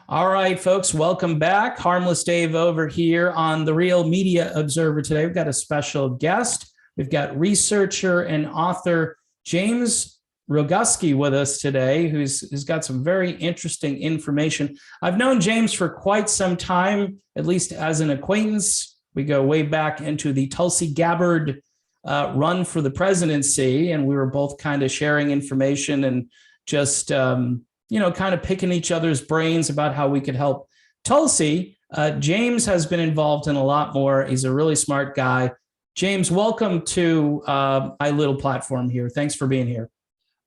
All right, folks, welcome back. Harmless Dave over here on the Real Media Observer today. We've got a special guest. We've got researcher and author James Roguski with us today, who's got some very interesting information. I've known James for quite some time, at least as an acquaintance. We go way back into the Tulsi Gabbard run for the presidency, and we were both kind of sharing information and just kind of picking each other's brains about how we could help Tulsi. James has been involved in a lot more. He's a really smart guy. James, welcome to my little platform here. Thanks for being here.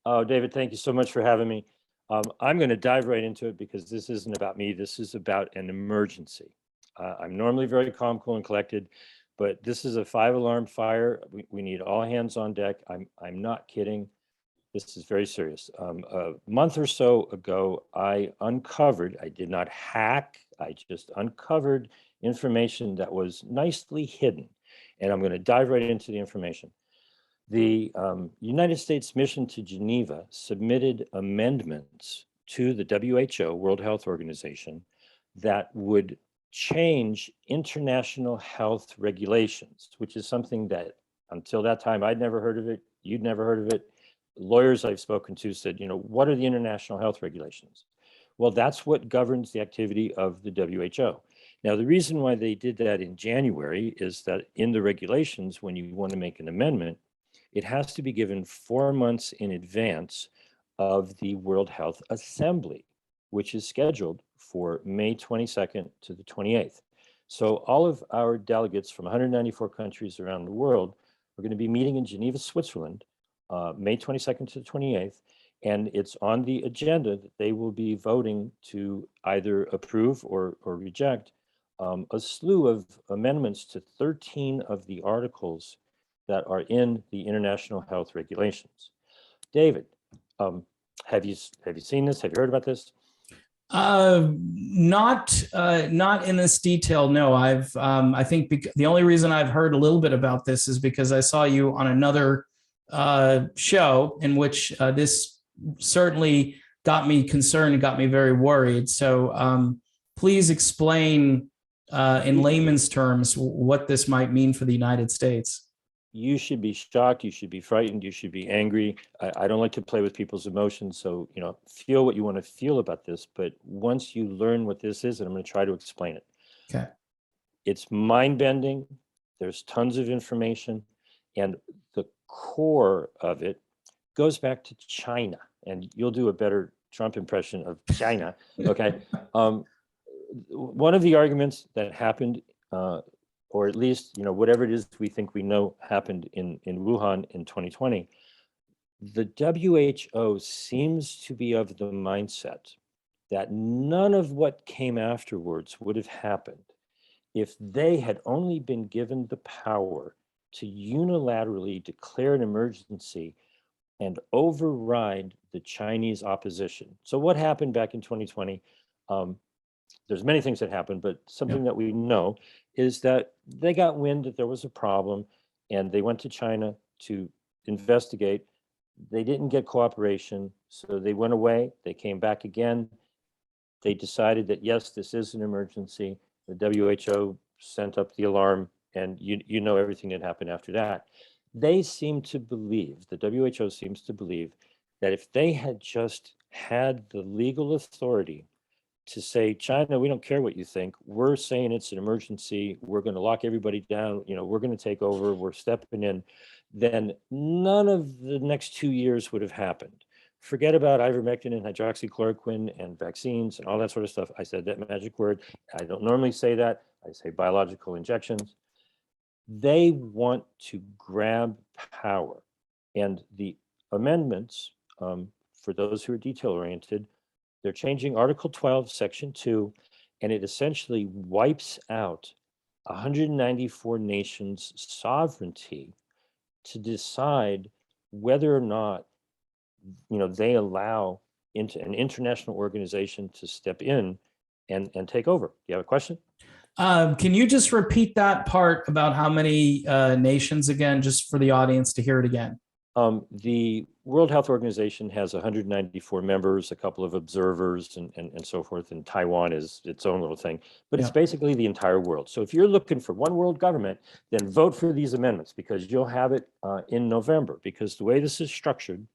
Oh, David, thank you so much for having me. I'm going to dive right into it because this isn't about me. This is about an emergency. I'm normally very calm, cool, and collected, but this is a 5-alarm fire. We need all hands on deck. I'm not kidding. This is very serious. A month or so ago, I did not hack, I just uncovered information that was nicely hidden. And I'm going to dive right into the information. The United States mission to Geneva submitted amendments to the WHO, World Health Organization, that would change international health regulations, which is something that until that time, I'd never heard of it, you'd never heard of it. Lawyers I've spoken to said, what are the international health regulations? Well, that's what governs the activity of the WHO. Now, the reason why they did that in January is that in the regulations, when you want to make an amendment, it has to be given 4 months in advance of the World Health Assembly, which is scheduled for May 22nd to the 28th. So all of our delegates from 194 countries around the world are going to be meeting in Geneva, Switzerland, May 22nd to the 28th, and it's on the agenda that they will be voting to either approve or reject a slew of amendments to 13 of the articles that are in the international health regulations. David, have you seen this? Have you heard about this? Not in this detail. No, I think the only reason I've heard a little bit about this is because I saw you on another show in which this certainly got me concerned and got me very worried. So please explain in layman's terms what this might mean for the United States. You should be shocked, you should be frightened, you should be angry. I don't like to play with people's emotions, so feel what you want to feel about this, but once you learn what this is, and I'm going to try to explain it. Okay. It's mind-bending, there's tons of information, and the core of it goes back to China, and you'll do a better Trump impression of China, okay? One of the arguments that happened, or at least, whatever it is we think we know happened in Wuhan in 2020, the WHO seems to be of the mindset that none of what came afterwards would have happened if they had only been given the power to unilaterally declare an emergency and override the Chinese opposition. So what happened back in 2020? There's many things that happened, but something that we know is that they got wind that there was a problem and they went to China to investigate. They didn't get cooperation, so they went away. They came back again. They decided that, yes, this is an emergency. The WHO sent up the alarm, and you know everything that happened after that. They seem to believe, the WHO seems to believe, that if they had just had the legal authority to say, China, we don't care what you think. We're saying it's an emergency. We're going to lock everybody down. We're going to take over. We're stepping in. Then none of the next 2 years would have happened. Forget about ivermectin and hydroxychloroquine and vaccines and all that sort of stuff. I said that magic word. I don't normally say that. I say biological injections. They want to grab power. And the amendments, for those who are detail-oriented, they're changing Article 12, Section 2, and it essentially wipes out 194 nations' sovereignty to decide whether or not they allow into an international organization to step in and take over. You have a question? Can you just repeat that part about how many nations again, just for the audience to hear it again? The World Health Organization has 194 members, a couple of observers, and so forth. And Taiwan is its own little thing, but it's basically the entire world. So if you're looking for one world government, then vote for these amendments, because you'll have it in November. Because the way this is structured,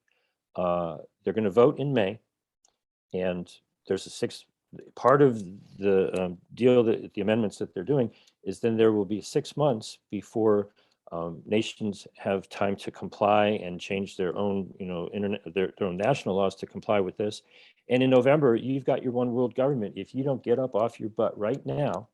they're going to vote in May, and there's part of the deal, that the amendments that they're doing is then there will be 6 months before nations have time to comply and change their own, their own national laws to comply with this. And in November, you've got your one world government. If you don't get up off your butt right now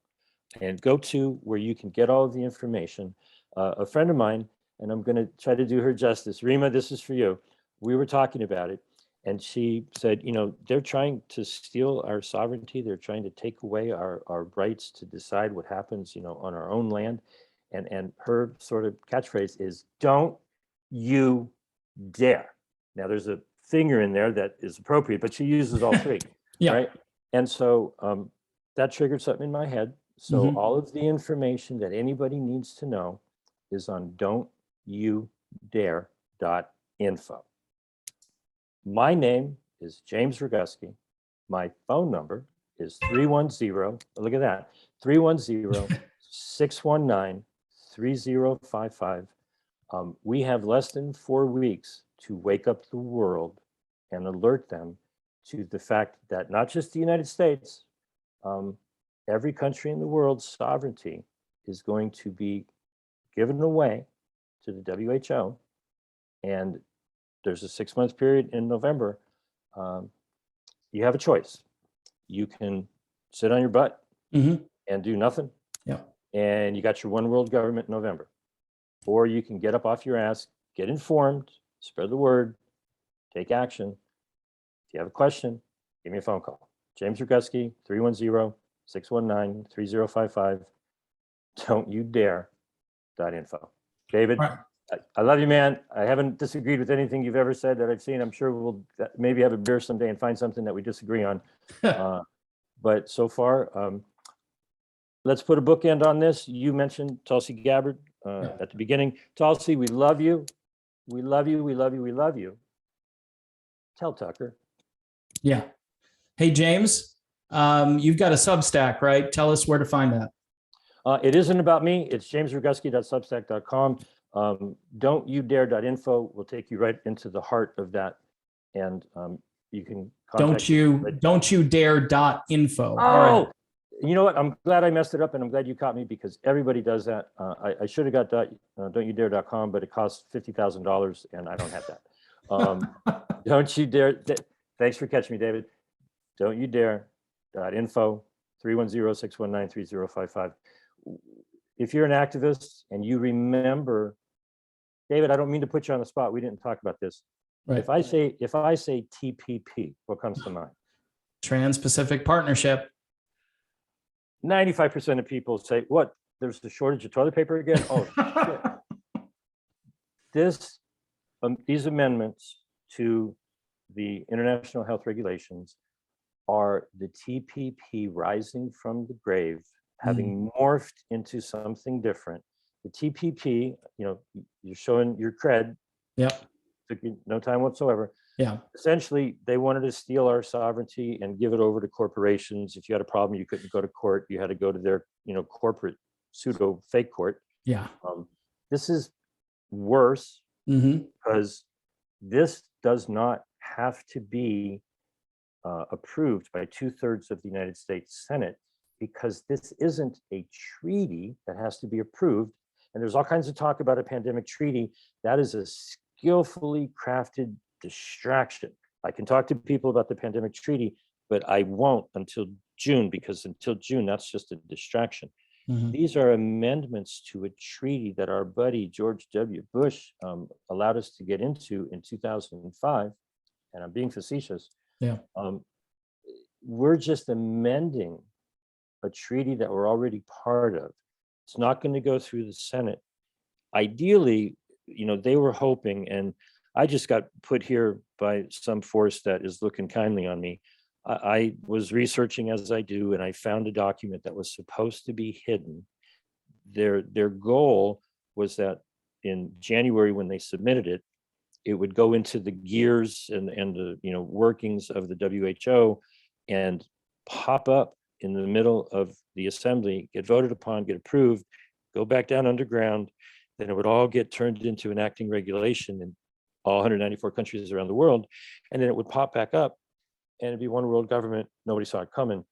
and go to where you can get all of the information, a friend of mine, and I'm going to try to do her justice, Rima, this is for you. We were talking about it, and she said, they're trying to steal our sovereignty. They're trying to take away our rights to decide what happens, on our own land. And her sort of catchphrase is, don't you dare. Now there's a finger in there that is appropriate, but she uses all three, right? And so that triggered something in my head. So all of the information that anybody needs to know is on don'tyoudare.info. My name is James Roguski. My phone number is 310, look at that, 310-619-3055. We have less than 4 weeks to wake up the world and alert them to the fact that not just the United States, every country in the world's sovereignty is going to be given away to the WHO. And there's a 6-month period in November. You have a choice. You can sit on your butt and do nothing. And you got your one world government in November. Or you can get up off your ass, get informed, spread the word, take action. If you have a question, give me a phone call. James Roguski, 310-619-3055. Don't you dare.info. David, I love you, man. I haven't disagreed with anything you've ever said that I've seen. I'm sure we'll maybe have a beer someday and find something that we disagree on. But so far, let's put a bookend on this. You mentioned Tulsi Gabbard at the beginning. Tulsi, we love you. We love you. We love you. We love you. Tell Tucker. Yeah. Hey, James, you've got a Substack, right? Tell us where to find that. It isn't about me. It's jamesroguski.substack.com. Don'tyoudare.info will take you right into the heart of that. And you can contact don't you dare.info. Oh, all right. You know what? I'm glad I messed it up, and I'm glad you caught me, because everybody does that. I should have got don'tyoudare.com, but it costs $50,000, and I don't have that. Don't you dare. Thanks for catching me, David. don'tyoudare.info, 310-619-3055. If you're an activist and you remember, David, I don't mean to put you on the spot. We didn't talk about this. Right. If I say TPP, what comes to mind? Trans-Pacific Partnership. 95% of people say, what, there's a shortage of toilet paper again? Oh, shit. These amendments to the international health regulations are the TPP rising from the grave, having morphed into something different. The TPP, you're showing your cred. Took you no time whatsoever. Essentially, they wanted to steal our sovereignty and give it over to corporations. If you had a problem, you couldn't go to court. You had to go to their, corporate pseudo fake court. This is worse because this does not have to be approved by 2/3 of the United States Senate, because this isn't a treaty that has to be approved. And there's all kinds of talk about a pandemic treaty. That is a skillfully crafted distraction. I can talk to people about the pandemic treaty, but I won't until June, because until June, that's just a distraction. These are amendments to a treaty that our buddy George W. Bush allowed us to get into in 2005. And I'm being facetious. We're just amending a treaty that we're already part of. It's not going to go through the Senate. Ideally, they were hoping, and I just got put here by some force that is looking kindly on me. I was researching as I do, and I found a document that was supposed to be hidden. Their goal was that in January, when they submitted it, it would go into the gears and the workings of the WHO and pop up in the middle of the assembly, get voted upon, get approved, go back down underground. Then it would all get turned into enacting regulation in all 194 countries around the world. And then it would pop back up and it'd be one world government. Nobody saw it coming.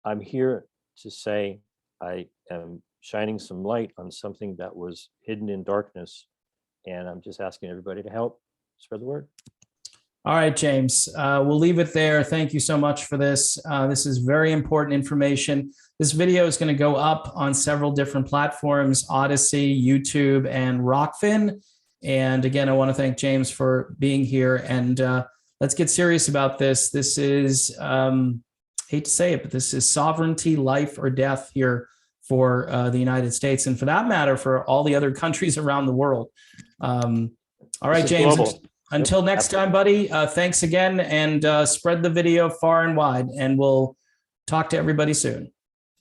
I'm here to say I am shining some light on something that was hidden in darkness. And I'm just asking everybody to help spread the word. All right, James, we'll leave it there. Thank you so much for this. This is very important information. This video is going to go up on several different platforms, Odyssey, YouTube, and Rockfin. And again, I want to thank James for being here. And let's get serious about this. This is, hate to say it, but this is sovereignty, life or death here for the United States. And for that matter, for all the other countries around the world. All right, James. Global. Until next time, buddy, thanks again, and spread the video far and wide, and we'll talk to everybody soon.